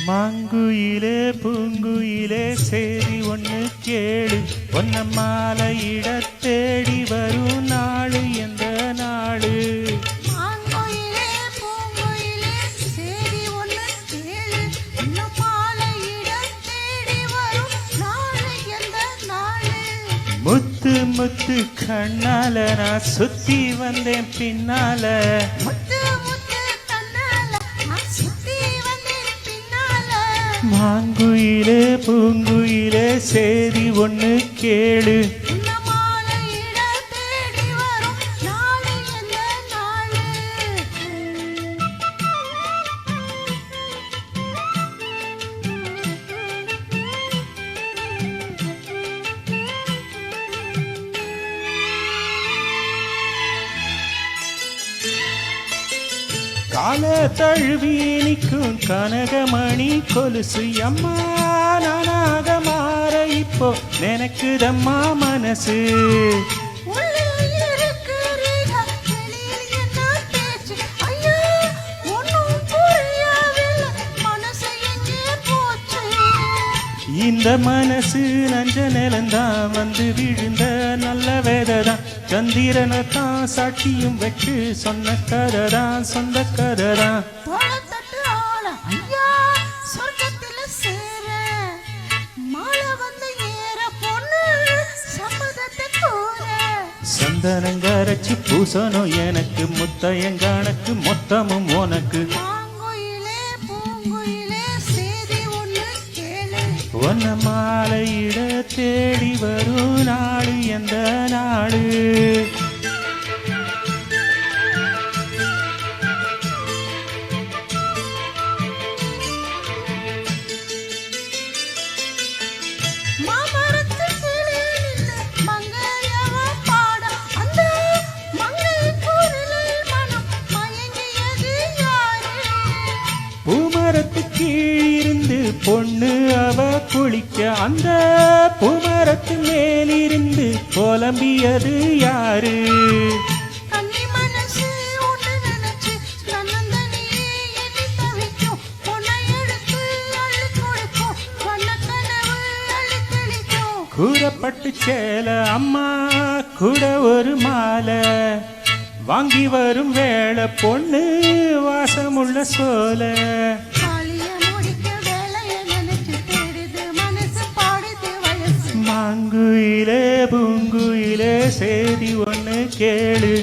மாங்குயிலே பூங்குயிலே சேரி ஒன்று கேளு, ஒன்ன மாலையிட தேடி வரும் நாளு எந்த நாளு? மாங்குயிலே பூங்குயிலே சேரி ஒன்று கேளு, ஒன்ன மாலையிட தேடி வரும் நாளு எந்த நாளு? முத்து முத்து கண்ணால நான் சுத்தி வந்தேன் பின்னால, மாங்குயிலே பூங்குயிலே சேரி ஒன்று கேளு, கால தழுவி நிற்கும் கனகமணி கொலுசு அம்மா, நானாக மாற இப்போ நினைக்குதம்மா மனசு. இந்த மனசு நஞ்ச நிலந்தான் வந்து விழுந்த நல்ல வேததான், சந்திரனை தான் சாட்சியும் வச்சு சொன்ன கதைதான் சொந்த கதைதான். சந்தனங்கரைச்சு பூசணும் எனக்கு, முத்தையங்கானக்கு மொத்தமும் உனக்கு. ஒன்ன மாலையிட தேடி வரும் நாடு எந்த நாடு? பூமரத்து கீழிருந்து பொண்ணு அவ குளிக்க, அந்த பூமரத்து மேலிருந்து புலம்பியது யாரு? கூறப்பட்டு சேல அம்மா கூட ஒரு மாலை வாங்கி வரும் வேளை பொண்ணு வாசமுள்ள சோல. மாங்குயிலே பூங்குயிலே சேதி ஒன்று கேளு,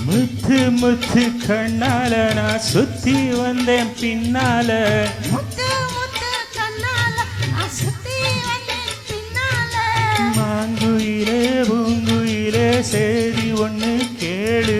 முத்து முத்து கண்ணால நான் சுத்தி வந்தேன் பின்னால, மாங்குயிலே பூங்குயிலே சேதி ஒன்று கேளு.